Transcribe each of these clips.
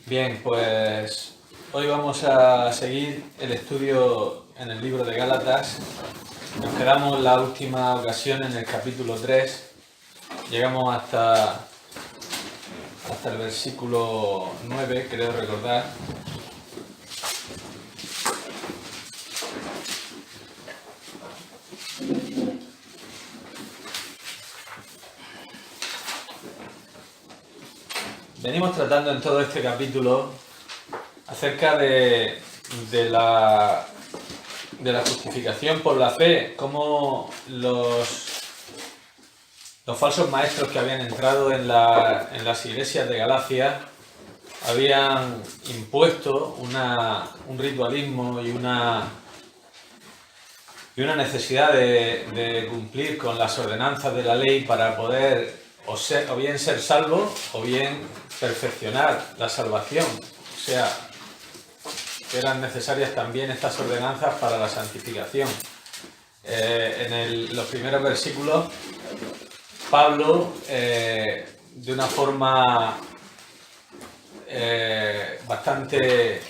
Bien, pues hoy vamos a seguir el estudio en el libro de Gálatas. Nos quedamos la última ocasión en el capítulo 3. Llegamos hasta el versículo 9, creo recordar. Venimos tratando en todo este capítulo acerca de la justificación por la fe, cómo los falsos maestros que habían entrado en las iglesias de Galacia habían impuesto un ritualismo y una necesidad de cumplir con las ordenanzas de la ley para poder o bien ser salvo o bien perfeccionar la salvación. O sea, eran necesarias también estas ordenanzas para la santificación. En los primeros versículos, Pablo, de una forma bastante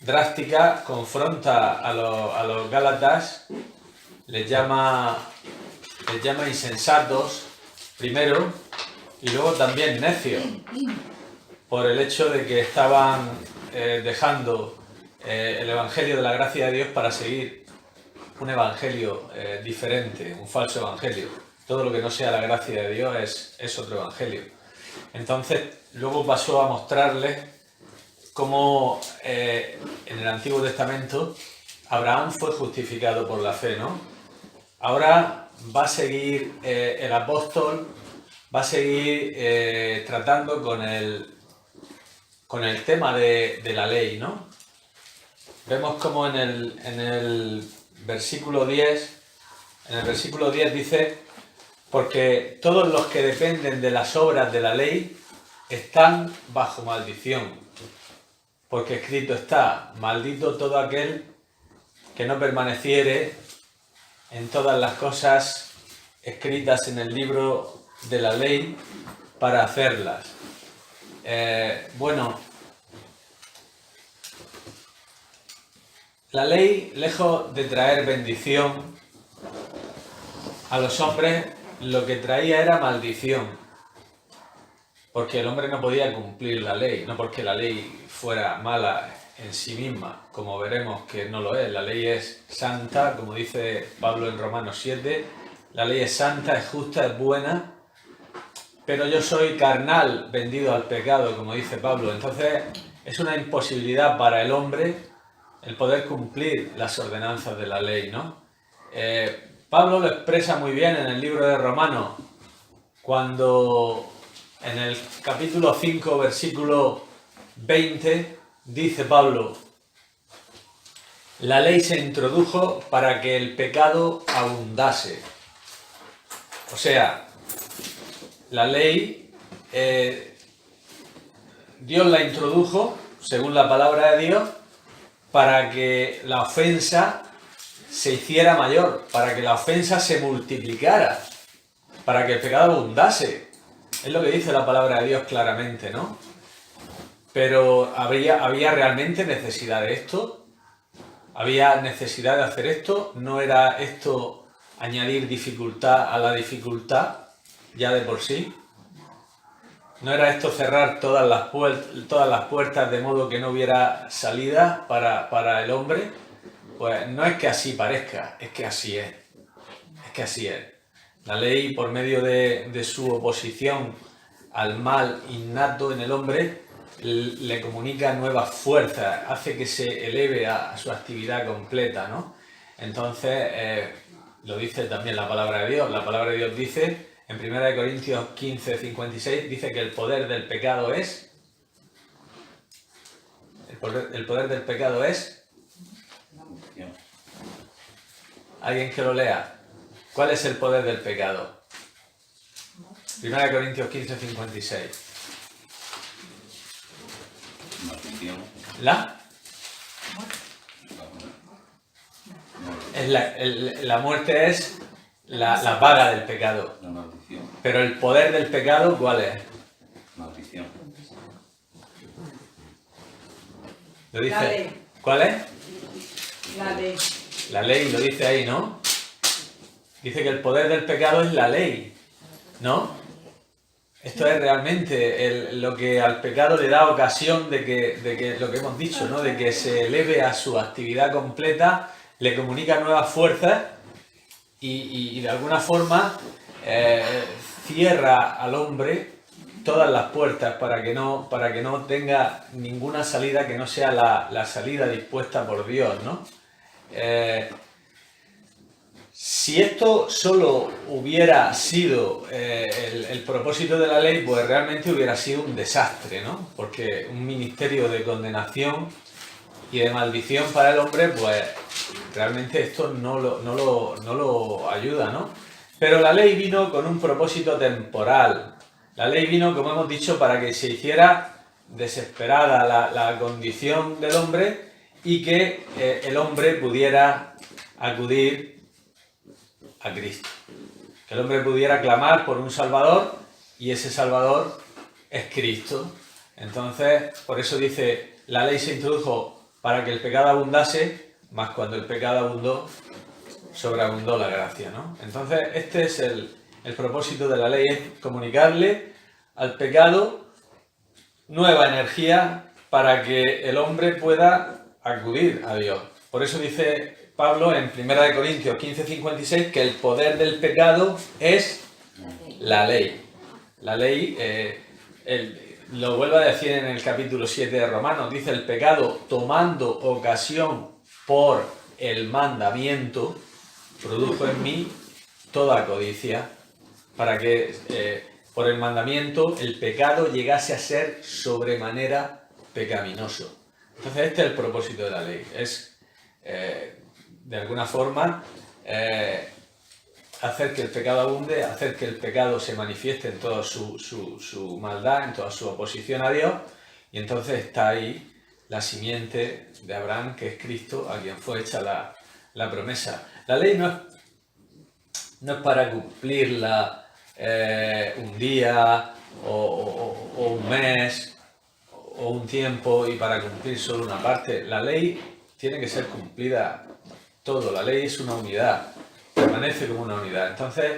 drástica, confronta a los gálatas, les llama insensatos primero y luego también necios, por el hecho de que estaban dejando el evangelio de la gracia de Dios para seguir un evangelio diferente, un falso evangelio. Todo lo que no sea la gracia de Dios es otro evangelio. Entonces, luego pasó a mostrarles cómo en el Antiguo Testamento Abraham fue justificado por la fe, ¿no? Ahora va a seguir el apóstol, va a seguir tratando con el tema de la ley, ¿no? Vemos como en el versículo 10, dice: porque todos los que dependen de las obras de la ley están bajo maldición, porque escrito está: maldito todo aquel que no permaneciere en todas las cosas escritas en el libro de la ley para hacerlas. La ley, lejos de traer bendición a los hombres, lo que traía era maldición, porque el hombre no podía cumplir la ley, no porque la ley fuera mala en sí misma, como veremos que no lo es. La ley es santa, como dice Pablo en Romanos 7, la ley es santa, es justa, es buena, pero yo soy carnal, vendido al pecado, como dice Pablo. Entonces es una imposibilidad para el hombre el poder cumplir las ordenanzas de la ley, ¿no? Pablo lo expresa muy bien en el libro de Romanos, cuando en el capítulo 5, versículo 20, dice Pablo: la ley se introdujo para que el pecado abundase. O sea, la ley, Dios la introdujo, según la palabra de Dios, para que la ofensa se hiciera mayor, para que la ofensa se multiplicara, para que el pecado abundase. Es lo que dice la palabra de Dios claramente, ¿no? Pero ¿había realmente necesidad de esto? ¿Había necesidad de hacer esto? ¿No era esto añadir dificultad a la dificultad ya de por sí? ¿No era esto cerrar todas las puertas de modo que no hubiera salida para el hombre? Pues no es que así parezca, es que así es. Es que así es. La ley, por medio de su oposición al mal innato en el hombre, le comunica nuevas fuerzas, hace que se eleve a su actividad completa, ¿no? Entonces, lo dice también la palabra de Dios. La palabra de Dios dice, en 1 Corintios 15, 56, dice que el poder del pecado es... El poder del pecado es... ¿Alguien que lo lea? ¿Cuál es el poder del pecado? 1 Corintios 15, 56. La muerte es la paga del pecado. La maldición. Pero el poder del pecado, ¿cuál es? Maldición. Lo dice. La ley. ¿Cuál es? La ley. La ley, lo dice ahí, ¿no? Dice que el poder del pecado es la ley, ¿no? Esto es realmente lo que al pecado le da ocasión de que lo que hemos dicho, ¿no? De que se eleve a su actividad completa, le comunica nuevas fuerzas y de alguna forma cierra al hombre todas las puertas para que no tenga ninguna salida que no sea la salida dispuesta por Dios, ¿no? Si esto solo hubiera sido el propósito de la ley, pues realmente hubiera sido un desastre, ¿no? Porque un ministerio de condenación y de maldición para el hombre, pues realmente esto no lo ayuda, ¿no? Pero la ley vino con un propósito temporal. La ley vino, como hemos dicho, para que se hiciera desesperada la condición del hombre y que el hombre pudiera acudir a Cristo. Que el hombre pudiera clamar por un Salvador y ese Salvador es Cristo. Entonces, por eso dice, la ley se introdujo para que el pecado abundase, mas cuando el pecado abundó, sobreabundó la gracia, ¿no? Entonces, este es el propósito de la ley, es comunicarle al pecado nueva energía para que el hombre pueda acudir a Dios. Por eso dice Pablo en 1 Corintios 15:56 que el poder del pecado es la ley. La ley, lo vuelvo a decir en el capítulo 7 de Romanos, dice el pecado tomando ocasión por el mandamiento, produjo en mí toda codicia, para que por el mandamiento el pecado llegase a ser sobremanera pecaminoso. Entonces este es el propósito de la ley, es de alguna forma hacer que el pecado abunde, hacer que el pecado se manifieste en toda su maldad, en toda su oposición a Dios, y entonces está ahí la simiente de Abraham, que es Cristo, a quien fue hecha la promesa. La ley no es para cumplirla un día o un mes o un tiempo y para cumplir solo una parte. La ley tiene que ser cumplida todo, la ley es una unidad, permanece como una unidad. Entonces,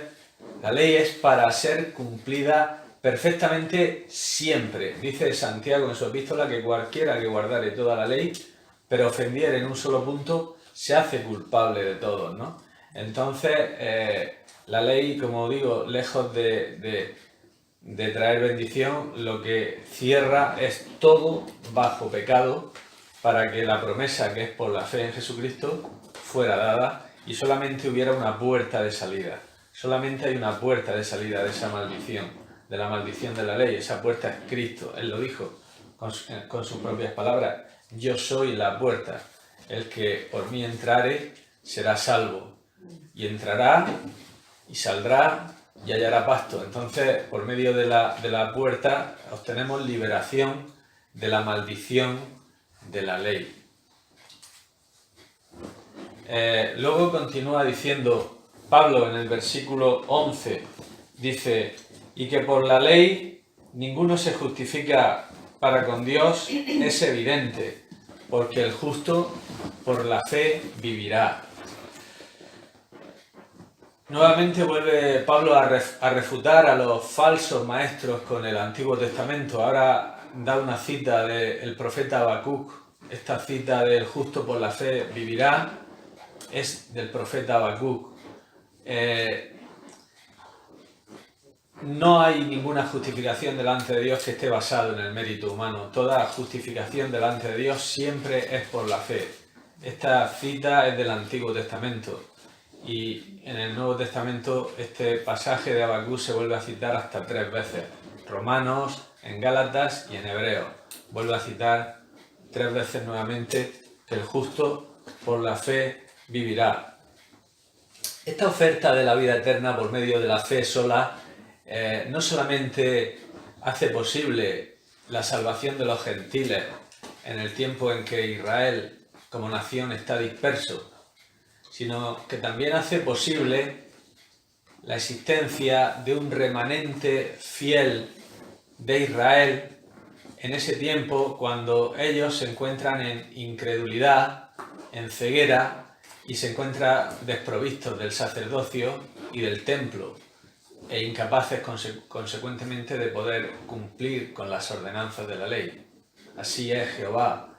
la ley es para ser cumplida perfectamente siempre. Dice Santiago en su epístola que cualquiera que guardare toda la ley, pero ofendiere en un solo punto, se hace culpable de todos, ¿no? Entonces, la ley, como digo, lejos de traer bendición, lo que cierra es todo bajo pecado para que la promesa que es por la fe en Jesucristo fuera dada y solamente hubiera una puerta de salida. Solamente hay una puerta de salida de esa maldición, de la maldición de la ley. Esa puerta es Cristo. Él lo dijo con sus propias palabras. Yo soy la puerta. El que por mí entrare será salvo. Y entrará y saldrá y hallará pasto. Entonces, por medio de la puerta obtenemos liberación de la maldición de la ley. Luego continúa diciendo Pablo en el versículo 11, dice, y que por la ley ninguno se justifica para con Dios es evidente, porque el justo por la fe vivirá. Nuevamente vuelve Pablo a refutar a los falsos maestros con el Antiguo Testamento. Ahora da una cita del profeta Habacuc. Esta cita del justo por la fe vivirá es del profeta Habacuc. No hay ninguna justificación delante de Dios que esté basado en el mérito humano. Toda justificación delante de Dios siempre es por la fe. Esta cita es del Antiguo Testamento. Y en el Nuevo Testamento este pasaje de Habacuc se vuelve a citar hasta 3 veces. Romanos, en Gálatas y en Hebreos. Vuelve a citar 3 veces nuevamente que el justo por la fe vivirá. Esta oferta de la vida eterna por medio de la fe sola no solamente hace posible la salvación de los gentiles en el tiempo en que Israel como nación está disperso, sino que también hace posible la existencia de un remanente fiel de Israel en ese tiempo cuando ellos se encuentran en incredulidad, en ceguera y se encuentran desprovistos del sacerdocio y del templo e incapaces consecuentemente de poder cumplir con las ordenanzas de la ley. Así es Jehová,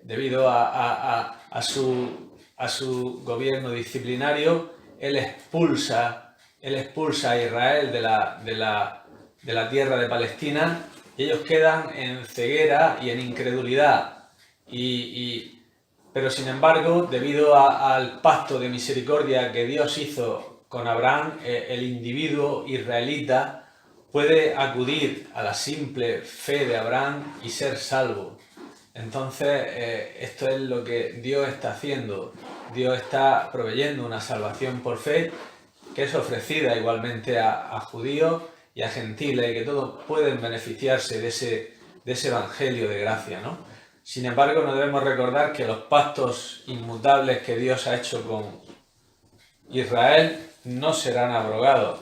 debido a su gobierno disciplinario, Él expulsa a Israel de la tierra de Palestina y ellos quedan en ceguera y en incredulidad. Pero sin embargo, debido al pacto de misericordia que Dios hizo con Abraham, el individuo israelita puede acudir a la simple fe de Abraham y ser salvo. Entonces, esto es lo que Dios está haciendo. Dios está proveyendo una salvación por fe que es ofrecida igualmente a judíos y a gentiles, y que todos pueden beneficiarse de ese evangelio de gracia, ¿no? Sin embargo, no debemos recordar que los pactos inmutables que Dios ha hecho con Israel no serán abrogados,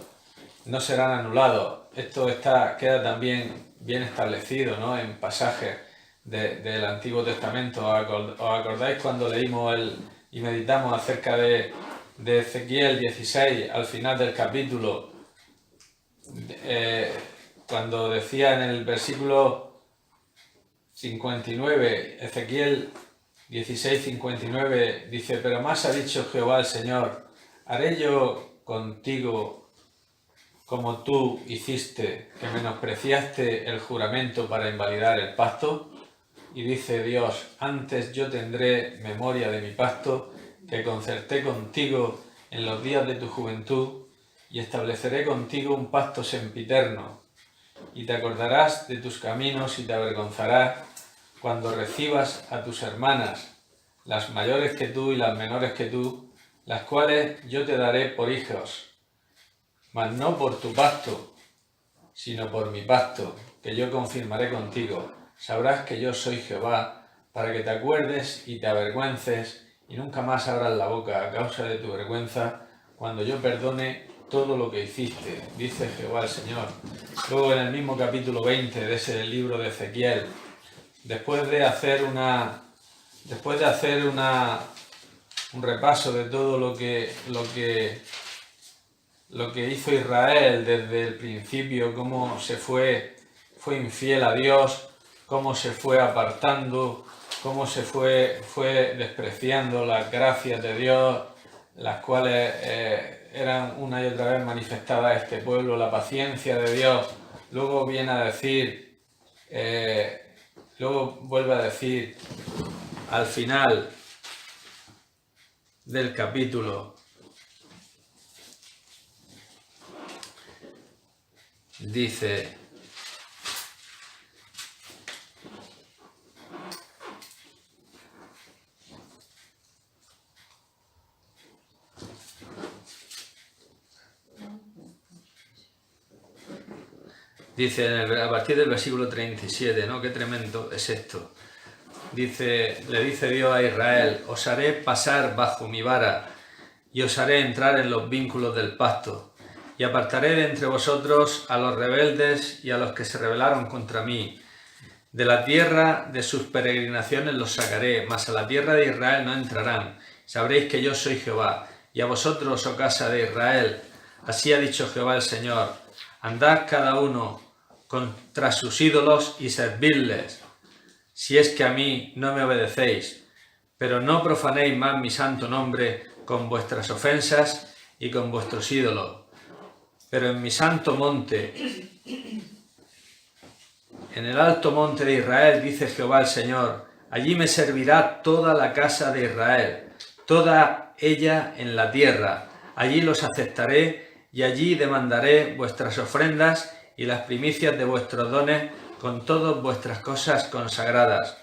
no serán anulados. Esto queda también bien establecido, ¿no?, en pasajes del Antiguo Testamento. ¿Os acordáis cuando leímos y meditamos acerca de Ezequiel 16, al final del capítulo, cuando decía en el versículo 59, Ezequiel 16, 59, dice: pero más ha dicho Jehová el Señor, ¿haré yo contigo como tú hiciste, que menospreciaste el juramento para invalidar el pacto? Y dice Dios: antes yo tendré memoria de mi pacto que concerté contigo en los días de tu juventud, y estableceré contigo un pacto sempiterno, y te acordarás de tus caminos y te avergonzarás cuando recibas a tus hermanas, las mayores que tú y las menores que tú, las cuales yo te daré por hijos, mas no por tu pacto, sino por mi pacto, que yo confirmaré contigo. Sabrás que yo soy Jehová, para que te acuerdes y te avergüences, y nunca más abras la boca a causa de tu vergüenza, cuando yo perdone todo lo que hiciste, dice Jehová el Señor. Luego, en el mismo capítulo 20 de ese libro de Ezequiel, después de hacer un repaso de todo lo que hizo Israel desde el principio, cómo se fue infiel a Dios, cómo se fue apartando, cómo se fue despreciando las gracias de Dios, las cuales eran una y otra vez manifestadas a este pueblo, la paciencia de Dios. Luego viene a decir, luego vuelve a decir al final del capítulo, dice: a partir del versículo 37, ¿no? Qué tremendo es esto. Le dice Dios a Israel: os haré pasar bajo mi vara y os haré entrar en los vínculos del pacto, y apartaré de entre vosotros a los rebeldes y a los que se rebelaron contra mí. De la tierra de sus peregrinaciones los sacaré, mas a la tierra de Israel no entrarán. Sabréis que yo soy Jehová. Y a vosotros, oh casa de Israel, así ha dicho Jehová el Señor: andad cada uno contra sus ídolos y servidles, si es que a mí no me obedecéis. Pero no profanéis más mi santo nombre con vuestras ofensas y con vuestros ídolos. Pero en mi santo monte, en el alto monte de Israel, dice Jehová el Señor, allí me servirá toda la casa de Israel, toda ella en la tierra. Allí los aceptaré y allí demandaré vuestras ofrendas y las primicias de vuestros dones con todas vuestras cosas consagradas.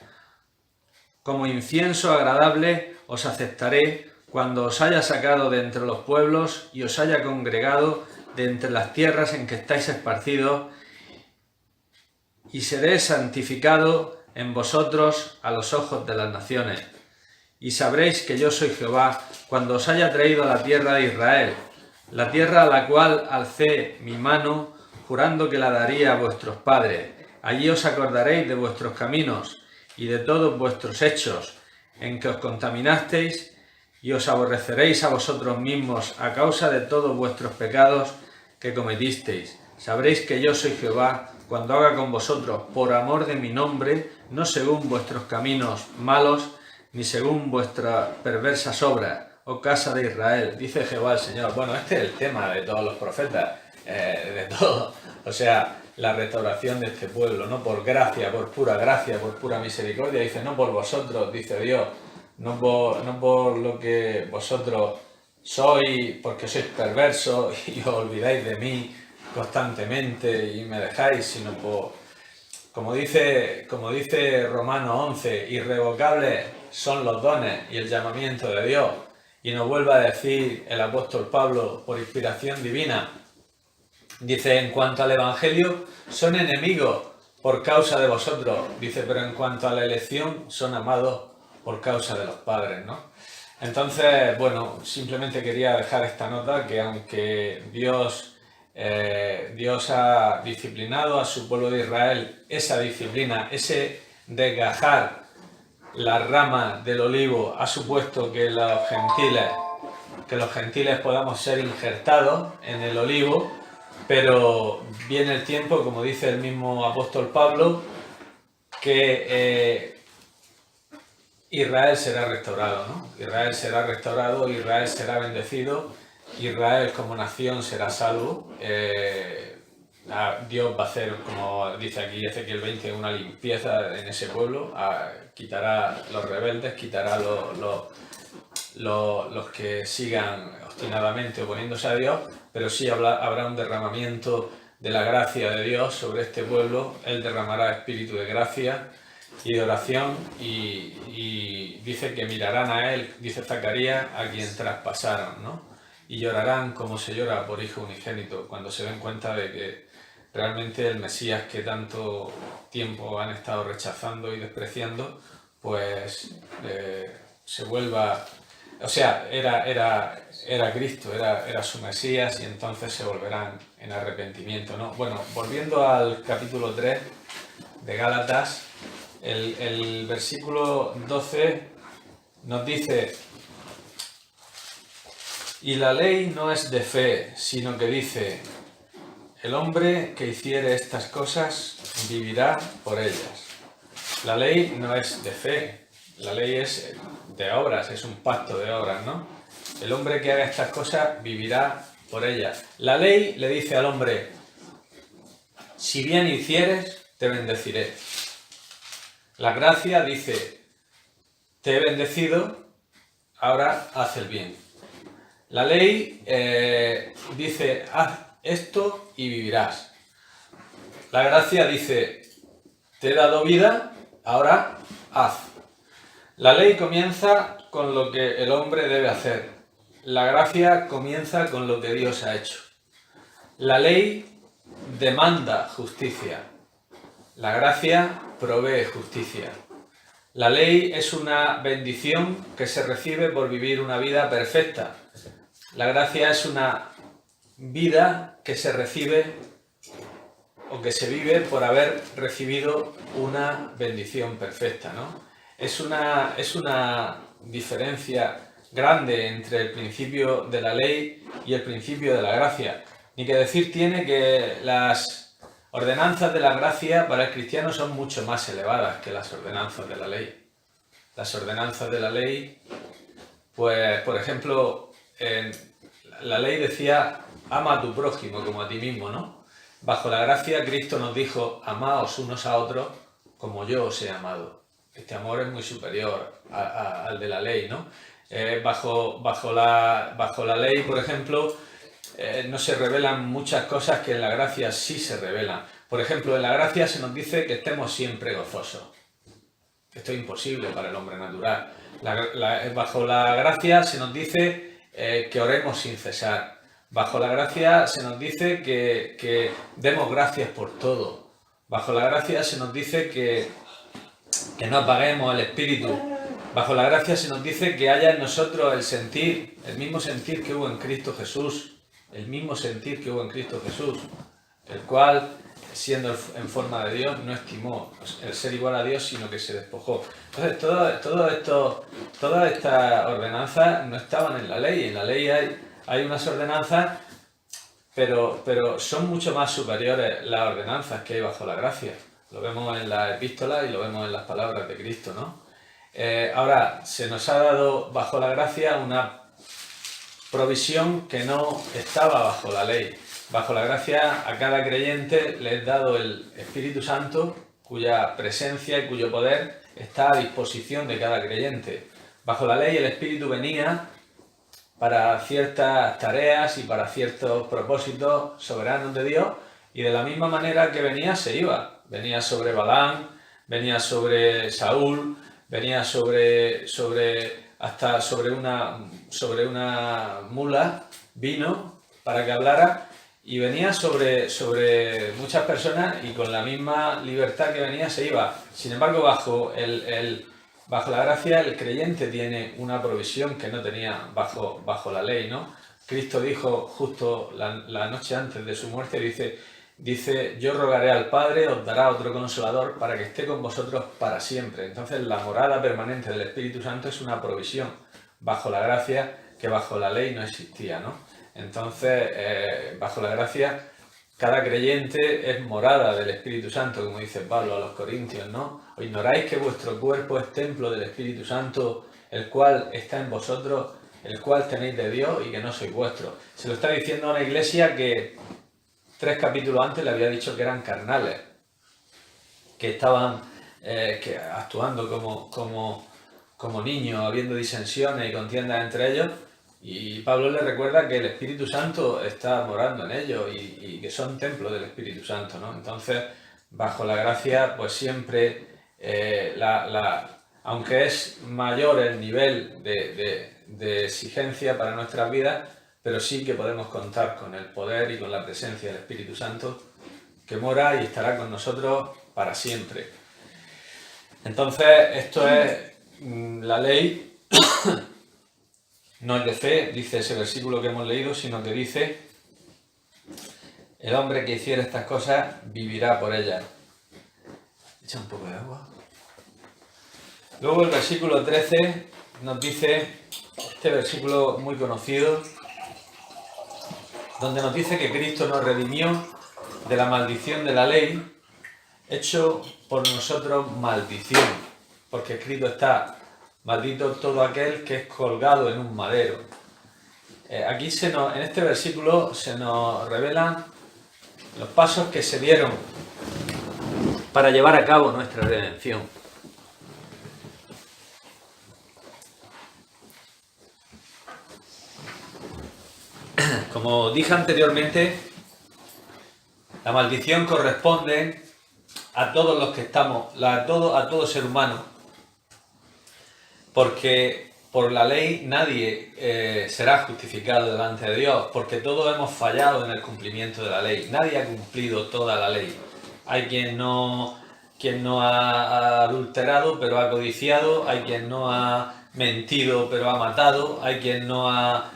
Como incienso agradable os aceptaré cuando os haya sacado de entre los pueblos y os haya congregado de entre las tierras en que estáis esparcidos, y seré santificado en vosotros a los ojos de las naciones. Y sabréis que yo soy Jehová cuando os haya traído a la tierra de Israel, la tierra a la cual alcé mi mano, jurando que la daría a vuestros padres, Allí os acordaréis de vuestros caminos y de todos vuestros hechos, en que os contaminasteis, y os aborreceréis a vosotros mismos a causa de todos vuestros pecados que cometisteis. Sabréis que yo soy Jehová, cuando haga con vosotros por amor de mi nombre, no según vuestros caminos malos, ni según vuestras perversas obras, oh casa de Israel, dice Jehová el Señor. Bueno, este es el tema de todos los profetas, de todo. O sea, la restauración de este pueblo, no por gracia, por pura misericordia, dice, no por vosotros, dice Dios, no por lo que vosotros sois, porque sois perversos y os olvidáis de mí constantemente y me dejáis, sino por, como dice Romanos 11, irrevocables son los dones y el llamamiento de Dios. Y nos vuelve a decir el apóstol Pablo por inspiración divina, dice, en cuanto al Evangelio, son enemigos por causa de vosotros, dice, pero en cuanto a la elección, son amados por causa de los padres, ¿no? Entonces, bueno, simplemente quería dejar esta nota, que aunque Dios ha disciplinado a su pueblo de Israel, esa disciplina, ese desgajar la rama del olivo ha supuesto que los gentiles podamos ser injertados en el olivo, pero viene el tiempo, como dice el mismo apóstol Pablo, que Israel será restaurado, ¿no? Israel será restaurado, Israel será bendecido, Israel como nación será salvo. Dios va a hacer, como dice aquí Ezequiel 20, una limpieza en ese pueblo, quitará los rebeldes, quitará los que sigan obstinadamente oponiéndose a Dios, pero sí habrá un derramamiento de la gracia de Dios sobre este pueblo. Él derramará espíritu de gracia y de oración, y dice que mirarán a él, dice Zacarías, a quien traspasaron, ¿no? Y llorarán como se llora por hijo unigénito, cuando se den cuenta de que realmente el Mesías que tanto tiempo han estado rechazando y despreciando, pues se vuelva, o sea, era Cristo, era su Mesías, y entonces se volverán en arrepentimiento, ¿no? Bueno, volviendo al capítulo 3 de Gálatas, el versículo 12 nos dice, y la ley no es de fe, sino que dice, el hombre que hiciere estas cosas vivirá por ellas. La ley no es de fe, la ley es de obras, es un pacto de obras, ¿no? El hombre que haga estas cosas vivirá por ellas. La ley le dice al hombre, si bien hicieres, te bendeciré. La gracia dice, te he bendecido, ahora haz el bien. La ley dice, haz esto y vivirás. La gracia dice, te he dado vida, ahora haz. La ley comienza con lo que el hombre debe hacer. La gracia comienza con lo que Dios ha hecho. La ley demanda justicia. La gracia provee justicia. La ley es una bendición que se recibe por vivir una vida perfecta. La gracia es una vida que se recibe o que se vive por haber recibido una bendición perfecta, ¿no? Es una diferencia grande entre el principio de la ley y el principio de la gracia. Ni que decir tiene que las ordenanzas de la gracia para el cristiano son mucho más elevadas que las ordenanzas de la ley. Las ordenanzas de la ley, pues, por ejemplo, la ley decía, ama a tu prójimo como a ti mismo, ¿no? Bajo la gracia, Cristo nos dijo, amaos unos a otros como yo os he amado. Este amor es muy superior al de la ley, ¿no? Bajo la ley, por ejemplo, no se revelan muchas cosas que en la gracia sí se revelan. Por ejemplo, en la gracia se nos dice que estemos siempre gozosos. Esto es imposible para el hombre natural. Bajo la gracia se nos dice que oremos sin cesar. Bajo la gracia se nos dice que demos gracias por todo. Bajo la gracia se nos dice que no apaguemos el espíritu. Bajo la gracia se nos dice que haya en nosotros el sentir, el mismo sentir que hubo en Cristo Jesús. El mismo sentir que hubo en Cristo Jesús. El cual siendo en forma de Dios, no estimó el ser igual a Dios, sino que se despojó. Entonces, todas estas ordenanzas no estaban en la ley. En la ley hay unas ordenanzas, pero son mucho más superiores las ordenanzas que hay bajo la gracia. Lo vemos en las epístolas y lo vemos en las palabras de Cristo, ¿no? Ahora, se nos ha dado bajo la gracia una provisión que no estaba bajo la ley. Bajo la gracia a cada creyente le es dado el Espíritu Santo, cuya presencia y cuyo poder está a disposición de cada creyente. Bajo la ley el Espíritu venía para ciertas tareas y para ciertos propósitos soberanos de Dios, y de la misma manera que venía se iba. Venía sobre Balaam, venía sobre Saúl, venía sobre una mula, vino para que hablara, y venía sobre muchas personas, y con la misma libertad que venía se iba. Sin embargo, bajo la gracia el creyente tiene una provisión que no tenía bajo la ley, ¿no? Cristo dijo justo la noche antes de su muerte, dice, yo rogaré al Padre, os dará otro Consolador para que esté con vosotros para siempre. Entonces la morada permanente del Espíritu Santo es una provisión bajo la gracia que bajo la ley no existía, ¿no? Entonces, bajo la gracia, cada creyente es morada del Espíritu Santo, como dice Pablo a los Corintios, ¿no? ¿O ignoráis que vuestro cuerpo es templo del Espíritu Santo, el cual está en vosotros, el cual tenéis de Dios y que no sois vuestros? Se lo está diciendo a una iglesia que 3 capítulos antes le había dicho que eran carnales, que estaban actuando como niños, habiendo disensiones y contiendas entre ellos, y Pablo les recuerda que el Espíritu Santo está morando en ellos y que son templos del Espíritu Santo, ¿no? Entonces, bajo la gracia, pues siempre, aunque es mayor el nivel de exigencia para nuestras vidas, pero sí que podemos contar con el poder y con la presencia del Espíritu Santo, que mora y estará con nosotros para siempre. Entonces, esto es la ley. No es de fe, dice ese versículo que hemos leído, sino que dice, el hombre que hiciera estas cosas vivirá por ellas. Echa un poco de agua. Luego el versículo 13 nos dice, este versículo muy conocido, donde nos dice que Cristo nos redimió de la maldición de la ley, hecho por nosotros maldición, porque escrito está, maldito todo aquel que es colgado en un madero. Aquí en este versículo se nos revelan los pasos que se dieron para llevar a cabo nuestra redención. Como dije anteriormente, la maldición corresponde a todos los que estamos, a todo ser humano, porque por la ley nadie será justificado delante de Dios, porque todos hemos fallado en el cumplimiento de la ley. Nadie ha cumplido toda la ley. Hay quien no ha adulterado, pero ha codiciado. Hay quien no ha mentido, pero ha matado. Hay quien no ha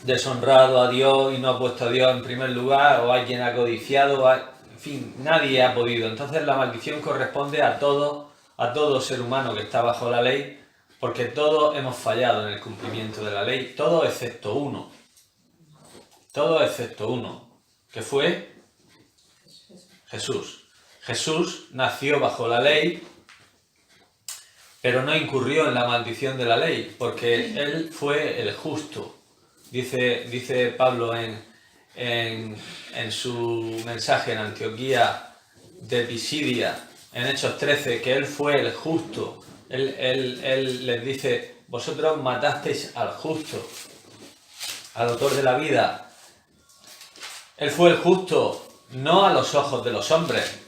deshonrado a Dios y no ha puesto a Dios en primer lugar, o hay quien ha codiciado. En fin, nadie ha podido. Entonces la maldición corresponde a todo ser humano que está bajo la ley, porque todos hemos fallado en el cumplimiento de la ley, todos excepto uno. Todos excepto uno, que fue Jesús. Jesús nació bajo la ley, pero no incurrió en la maldición de la ley, porque él fue el justo. Dice Pablo en su mensaje en Antioquía de Pisidia, en Hechos 13, que él fue el justo. Él les dice, vosotros matasteis al justo, al autor de la vida. Él fue el justo, no a los ojos de los hombres,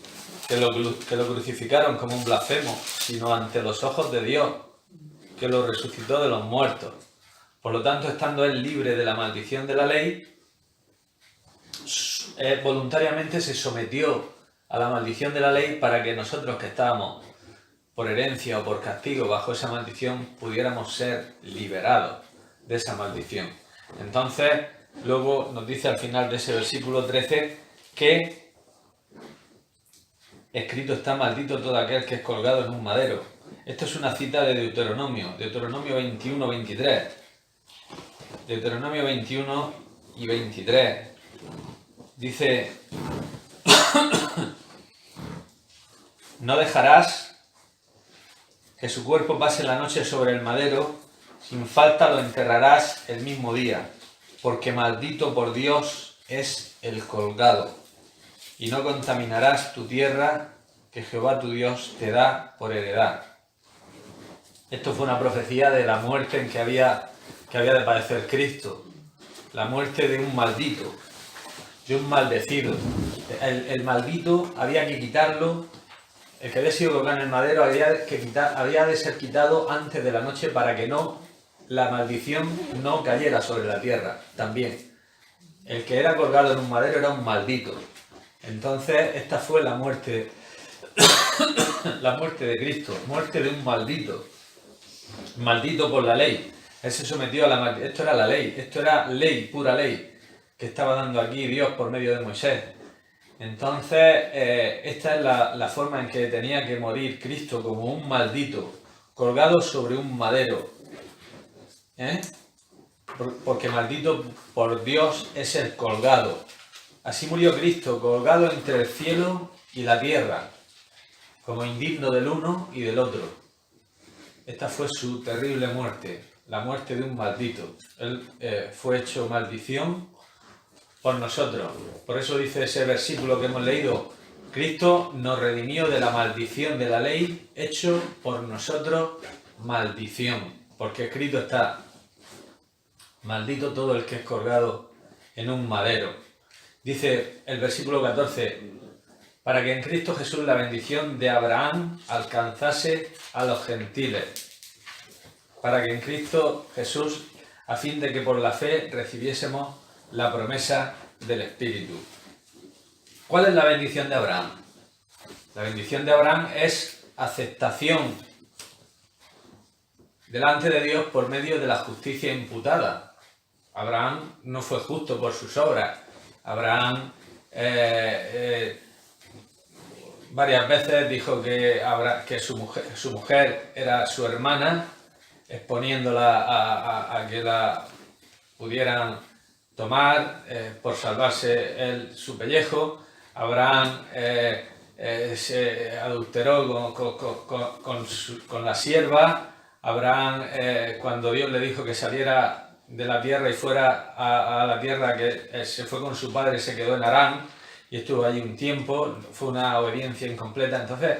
que lo crucificaron como un blasfemo, sino ante los ojos de Dios, que lo resucitó de los muertos. Por lo tanto, estando él libre de la maldición de la ley, voluntariamente se sometió a la maldición de la ley para que nosotros que estábamos por herencia o por castigo bajo esa maldición pudiéramos ser liberados de esa maldición. Entonces, luego nos dice al final de ese versículo 13 que escrito está: maldito todo aquel que es colgado en un madero. Esto es una cita de Deuteronomio 21, 23. Deuteronomio 21 y 23. Dice: no dejarás que su cuerpo pase la noche sobre el madero, sin falta lo enterrarás el mismo día, porque maldito por Dios es el colgado, y no contaminarás tu tierra que Jehová tu Dios te da por heredad. Esto fue una profecía de la muerte en que había de padecer Cristo, la muerte de un maldito, de un maldecido. El maldito había que quitarlo. El que había sido colgado en el madero había de ser quitado antes de la noche para que la maldición no cayera sobre la tierra también. El que era colgado en un madero era un maldito. Entonces esta fue la muerte de Cristo, muerte de un maldito. Maldito por la ley. Él se sometió a la maldición. Esto era la ley, esto era ley, pura ley, que estaba dando aquí Dios por medio de Moisés. Entonces, esta es la forma en que tenía que morir Cristo, como un maldito, colgado sobre un madero. Porque maldito por Dios es el colgado. Así murió Cristo, colgado entre el cielo y la tierra, como indigno del uno y del otro. Esta fue su terrible muerte, la muerte de un maldito. Él fue hecho maldición por nosotros. Por eso dice ese versículo que hemos leído: Cristo nos redimió de la maldición de la ley, hecho por nosotros maldición. Porque escrito está: maldito todo el que es colgado en un madero. Dice el versículo 14: para que en Cristo Jesús la bendición de Abraham alcanzase a los gentiles. Para que en Cristo Jesús, a fin de que por la fe recibiésemos la promesa del Espíritu. ¿Cuál es la bendición de Abraham? La bendición de Abraham es aceptación delante de Dios por medio de la justicia imputada. Abraham no fue justo por sus obras. Abraham varias veces dijo que su mujer era su hermana, exponiéndola a que la pudieran tomar por salvarse su pellejo. Abraham se adulteró con la sierva. Abraham, cuando Dios le dijo que saliera de la tierra y fuera a la tierra, que se fue con su padre y se quedó en Harán y estuvo allí un tiempo, fue una obediencia incompleta. Entonces,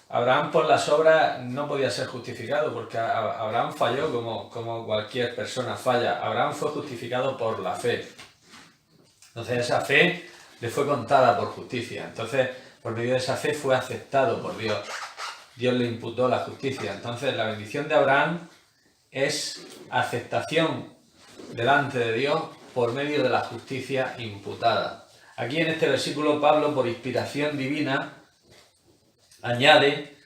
Abraham por las obras no podía ser justificado, porque Abraham falló como cualquier persona falla. Abraham fue justificado por la fe. Entonces esa fe le fue contada por justicia. Entonces, por medio de esa fe fue aceptado por Dios. Dios le imputó la justicia. Entonces, la bendición de Abraham es aceptación delante de Dios por medio de la justicia imputada. Aquí en este versículo Pablo, por inspiración divina, añade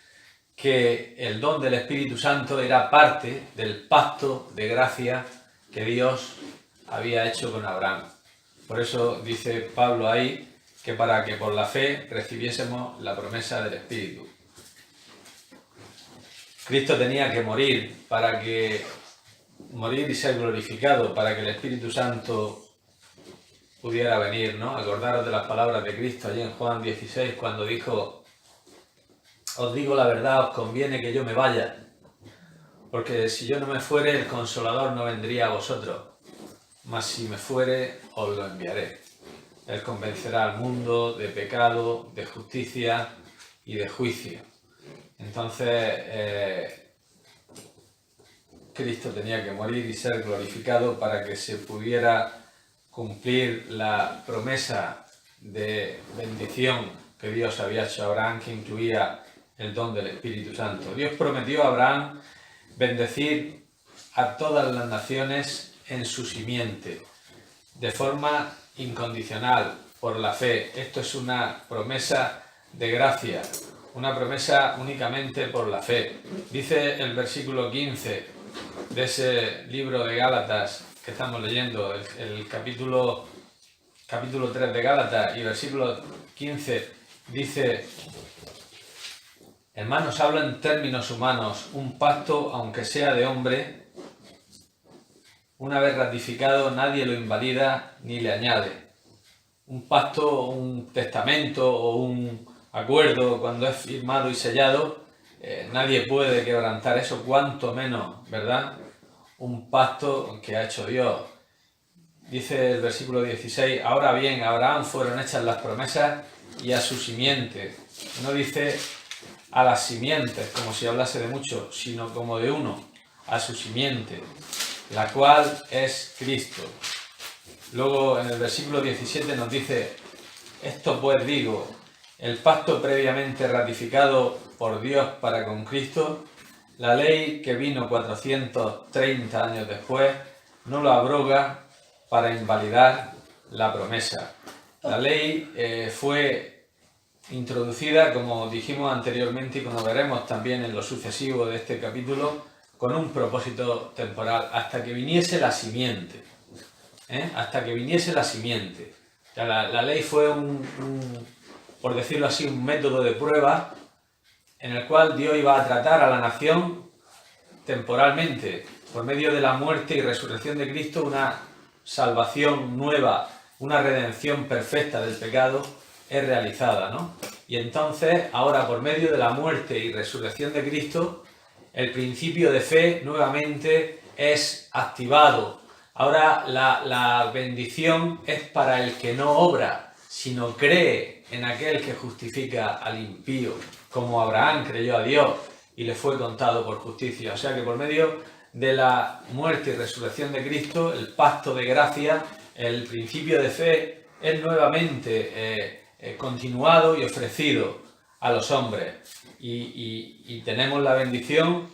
que el don del Espíritu Santo era parte del pacto de gracia que Dios había hecho con Abraham. Por eso dice Pablo ahí que para que por la fe recibiésemos la promesa del Espíritu. Cristo tenía que morir morir y ser glorificado para que el Espíritu Santo pudiera venir, ¿no? Acordaros de las palabras de Cristo allí en Juan 16, cuando dijo: os digo la verdad, os conviene que yo me vaya, porque si yo no me fuere, el Consolador no vendría a vosotros, mas si me fuere, os lo enviaré. Él convencerá al mundo de pecado, de justicia y de juicio. Entonces, Cristo tenía que morir y ser glorificado para que se pudiera cumplir la promesa de bendición que Dios había hecho a Abraham, que incluía el don del Espíritu Santo. Dios prometió a Abraham bendecir a todas las naciones en su simiente, de forma incondicional, por la fe. Esto es una promesa de gracia, una promesa únicamente por la fe. Dice el versículo 15 de ese libro de Gálatas que estamos leyendo, el capítulo capítulo 3 de Gálatas y versículo 15 dice: hermanos, hablo en términos humanos, un pacto, aunque sea de hombre, una vez ratificado, nadie lo invalida ni le añade. Un pacto, un testamento o un acuerdo, cuando es firmado y sellado, nadie puede quebrantar eso, cuanto menos, ¿verdad? Un pacto que ha hecho Dios. Dice el versículo 16: ahora bien, a Abraham fueron hechas las promesas y a su simiente. No dice a las simientes, como si hablase de mucho, sino como de uno, a su simiente, la cual es Cristo. Luego en el versículo 17 nos dice: esto pues digo, el pacto previamente ratificado por Dios para con Cristo, la ley que vino 430 años después, no lo abroga para invalidar la promesa. La ley fue introducida, como dijimos anteriormente y como veremos también en lo sucesivo de este capítulo, con un propósito temporal, hasta que viniese la simiente. Hasta que viniese la simiente. O sea, la ley fue por decirlo así, un método de prueba en el cual Dios iba a tratar a la nación temporalmente, por medio de la muerte y resurrección de Cristo, una salvación nueva, una redención perfecta del pecado es realizada, ¿no? Y entonces, ahora por medio de la muerte y resurrección de Cristo, el principio de fe nuevamente es activado. Ahora la bendición es para el que no obra, sino cree en aquel que justifica al impío, como Abraham creyó a Dios y le fue contado por justicia. O sea que por medio de la muerte y resurrección de Cristo, el pacto de gracia, el principio de fe es nuevamente continuado y ofrecido a los hombres. Y tenemos la bendición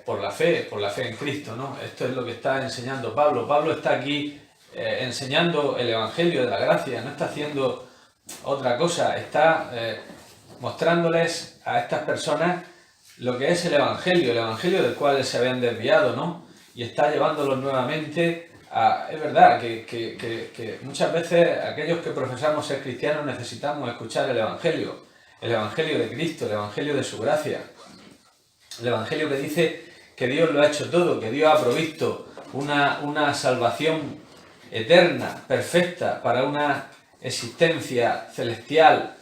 por la fe en Cristo, ¿no? Esto es lo que está enseñando Pablo. Pablo está aquí enseñando el Evangelio de la gracia, no está haciendo otra cosa, está mostrándoles a estas personas lo que es el Evangelio del cual se habían desviado, ¿no? Y está llevándolos nuevamente a... Es verdad que muchas veces aquellos que profesamos ser cristianos necesitamos escuchar el Evangelio de Cristo, el Evangelio de su gracia, el Evangelio que dice que Dios lo ha hecho todo, que Dios ha provisto una salvación eterna, perfecta, para una existencia celestial,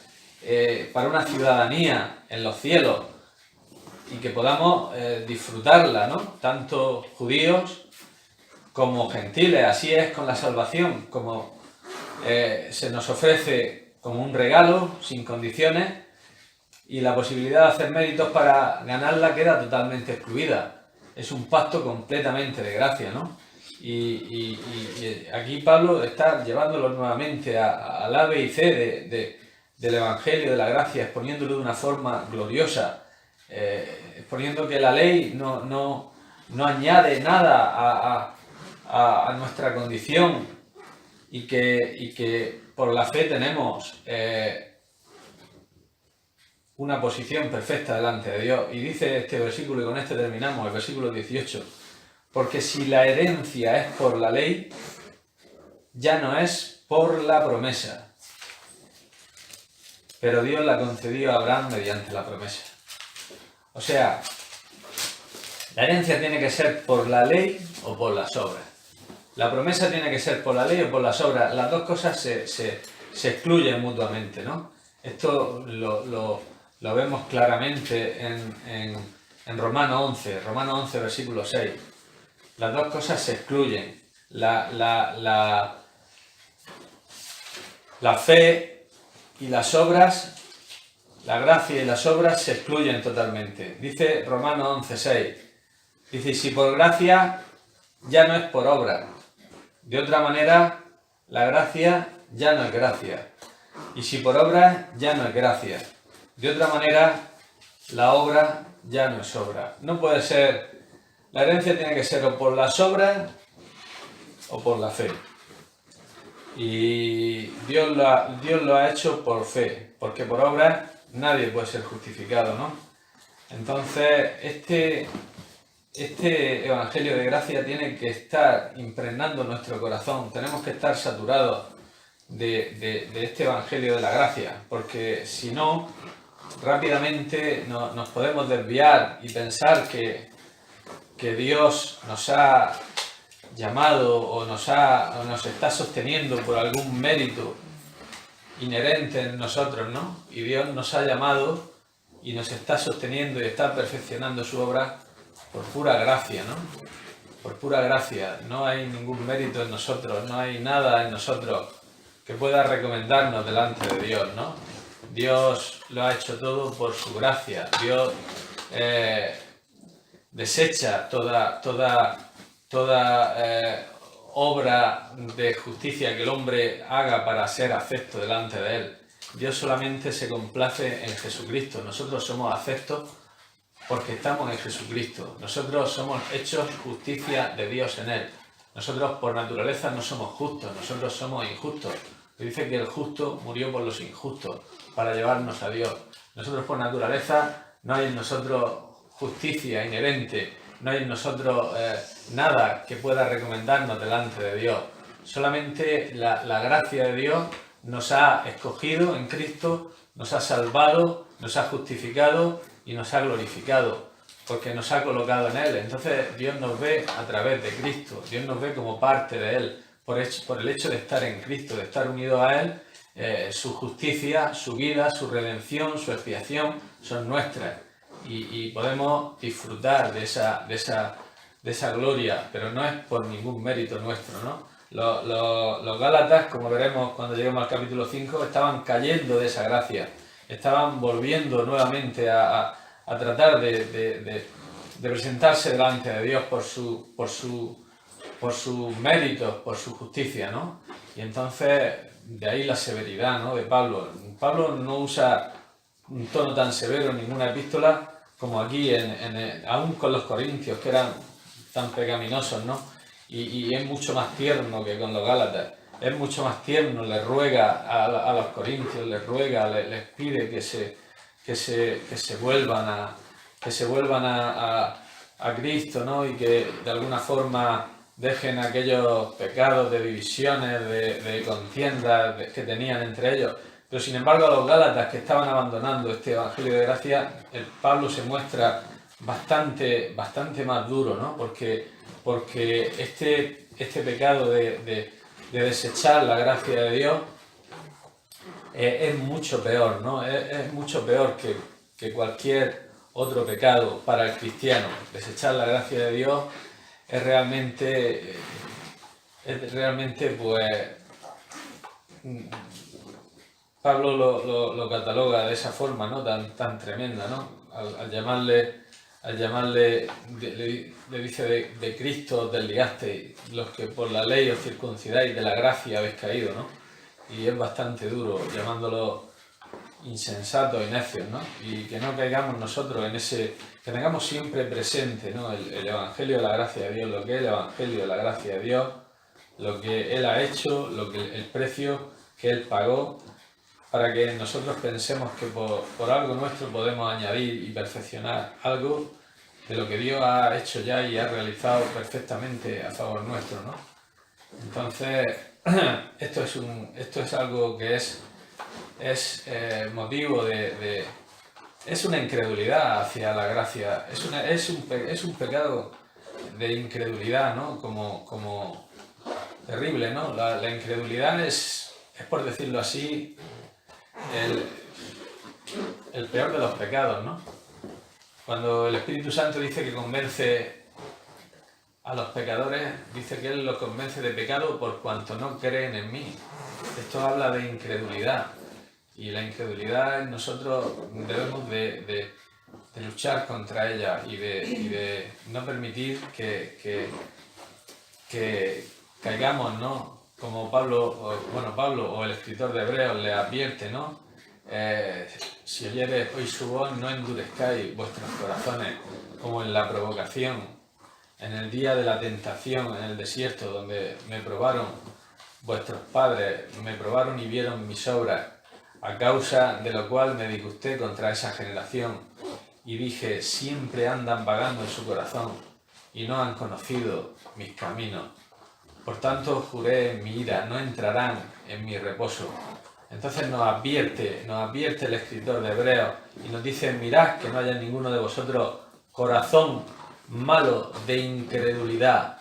para una ciudadanía en los cielos, y que podamos disfrutarla, ¿no? Tanto judíos como gentiles. Así es con la salvación, como se nos ofrece como un regalo, sin condiciones, y la posibilidad de hacer méritos para ganarla queda totalmente excluida. Es un pacto completamente de gracia, ¿no? Y aquí Pablo está llevándolos nuevamente al A, B y C del Evangelio de la gracia, exponiéndolo de una forma gloriosa, exponiendo que la ley no añade nada a nuestra condición y que por la fe tenemos una posición perfecta delante de Dios. Y dice este versículo, y con este terminamos, el versículo 18: porque si la herencia es por la ley, ya no es por la promesa, pero Dios la concedió a Abraham mediante la promesa. O sea, la herencia tiene que ser por la ley o por las obras. La promesa tiene que ser por la ley o por las obras. Las dos cosas se excluyen mutuamente, ¿no? Esto lo vemos claramente en Romanos 11, versículo 6. Las dos cosas se excluyen. La fe y las obras, la gracia y las obras se excluyen totalmente. Dice Romanos 11:6. Dice: si por gracia, ya no es por obra. De otra manera, la gracia ya no es gracia. Y si por obra, ya no es gracia. De otra manera, la obra ya no es obra. No puede ser. La herencia tiene que ser o por las obras o por la fe. Y Dios lo ha hecho por fe, porque por obras nadie puede ser justificado, ¿no? Entonces, este Evangelio de gracia tiene que estar impregnando nuestro corazón. Tenemos que estar saturados de este Evangelio de la Gracia, porque si no, rápidamente nos podemos desviar y pensar que Dios nos ha llamado o nos está sosteniendo por algún mérito inherente en nosotros, ¿no? Y Dios nos ha llamado y nos está sosteniendo y está perfeccionando su obra por pura gracia, ¿no? Por pura gracia. No hay ningún mérito en nosotros, no hay nada en nosotros que pueda recomendarnos delante de Dios, ¿no? Dios lo ha hecho todo por su gracia. Dios desecha toda obra de justicia que el hombre haga para ser acepto delante de Él. Dios solamente se complace en Jesucristo. Nosotros somos aceptos porque estamos en Jesucristo. Nosotros somos hechos justicia de Dios en Él. Nosotros por naturaleza no somos justos, nosotros somos injustos. Dice que el justo murió por los injustos para llevarnos a Dios. Nosotros por naturaleza no hay en nosotros justicia inherente, no hay en nosotros nada que pueda recomendarnos delante de Dios. Solamente la gracia de Dios nos ha escogido en Cristo, nos ha salvado, nos ha justificado y nos ha glorificado, porque nos ha colocado en Él. Entonces Dios nos ve a través de Cristo, Dios nos ve como parte de Él, por el hecho de estar en Cristo, de estar unidos a Él. Su justicia, su vida, su redención, su expiación son nuestras y podemos disfrutar de esa gloria, pero no es por ningún mérito nuestro, ¿no? Los Gálatas, como veremos cuando lleguemos al capítulo 5, estaban cayendo de esa gracia, estaban volviendo nuevamente a tratar de presentarse delante de Dios por sus méritos, por su justicia, ¿no? Y entonces, de ahí la severidad, ¿no?, de Pablo. Pablo no usa un tono tan severo en ninguna epístola como aquí, aún con los corintios, que eran tan pecaminosos, ¿no? Y es mucho más tierno que con los Gálatas. Es mucho más tierno, les ruega a los corintios, les ruega, les pide que se vuelvan a Cristo, ¿no? Y que de alguna forma dejen aquellos pecados de divisiones, de contiendas que tenían entre ellos. Pero sin embargo a los Gálatas, que estaban abandonando este Evangelio de gracia, el Pablo se muestra bastante más duro, ¿no? Porque este pecado de desechar la gracia de Dios es mucho peor, ¿no? Es mucho peor que cualquier otro pecado para el cristiano. Desechar la gracia de Dios es realmente pues Pablo lo cataloga de esa forma, ¿no? Tan tremenda, ¿no? Al llamarle le dice de Cristo os desligasteis, los que por la ley os circuncidáis, de la gracia habéis caído, ¿no? Y es bastante duro, llamándolo insensatos y necios, ¿no? Y que no caigamos nosotros en que tengamos siempre presente, ¿no?, el Evangelio de la gracia de Dios, lo que es el Evangelio de la gracia de Dios, lo que Él ha hecho, el precio que Él pagó, para que nosotros pensemos que por algo nuestro podemos añadir y perfeccionar algo de lo que Dios ha hecho ya y ha realizado perfectamente a favor nuestro, ¿no? Entonces, esto es algo que es motivo es una incredulidad hacia la gracia, es un pecado de incredulidad, ¿no? Como terrible, ¿no? La incredulidad es, por decirlo así, el peor de los pecados, ¿no? Cuando el Espíritu Santo dice que convence a los pecadores, dice que Él los convence de pecado por cuanto no creen en mí. Esto habla de incredulidad. Y la incredulidad nosotros debemos de luchar contra ella y de no permitir que caigamos, ¿no? Como Pablo o el escritor de Hebreos le advierte, ¿no? Si oyereis hoy su voz, no endurezcáis vuestros corazones, como en la provocación, en el día de la tentación, en el desierto, donde me probaron vuestros padres, me probaron y vieron mis obras, a causa de lo cual me disgusté contra esa generación, y dije, siempre andan vagando en su corazón, y no han conocido mis caminos. Por tanto, juré en mi ira, no entrarán en mi reposo. Entonces nos advierte el escritor de Hebreos y nos dice, mirad que no haya en ninguno de vosotros corazón malo de incredulidad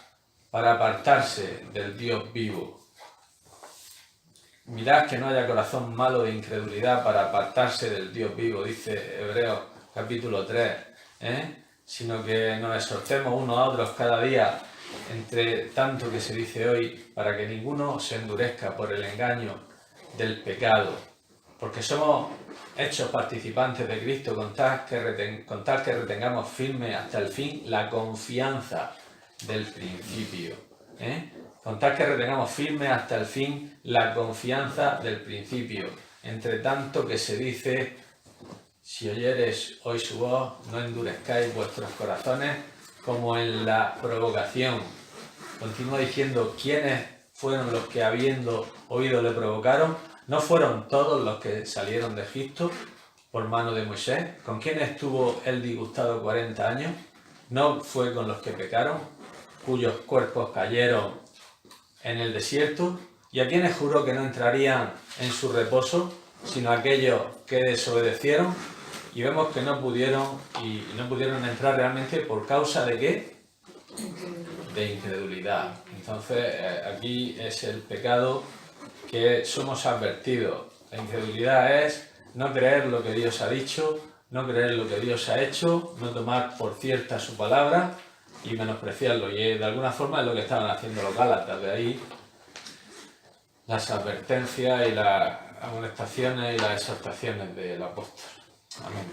para apartarse del Dios vivo. Mirad que no haya corazón malo de incredulidad para apartarse del Dios vivo, dice Hebreos capítulo 3, sino que nos exhortemos unos a otros cada día, entre tanto que se dice hoy, para que ninguno se endurezca por el engaño del pecado, porque somos hechos participantes de Cristo con tal que retengamos firme hasta el fin la confianza del principio. Con tal que retengamos firme hasta el fin la confianza del principio. Entre tanto que se dice, si oyeres hoy su voz, no endurezcáis vuestros corazones como en la provocación. Continúa diciendo, ¿quiénes fueron los que habiendo oído le provocaron? ¿No fueron todos los que salieron de Egipto por mano de Moisés? ¿Con quiénes estuvo él disgustado 40 años? ¿No fue con los que pecaron, cuyos cuerpos cayeron en el desierto? ¿Y a quienes juró que no entrarían en su reposo, sino aquellos que desobedecieron? Y vemos que no pudieron entrar realmente por causa de ¿qué? De incredulidad. Entonces aquí es el pecado que somos advertidos. La incredulidad es no creer lo que Dios ha dicho, no creer lo que Dios ha hecho, no tomar por cierta su palabra y menospreciarlo. Y de alguna forma es lo que estaban haciendo los Gálatas. De ahí las advertencias y las amonestaciones y las exhortaciones del apóstol. Amén.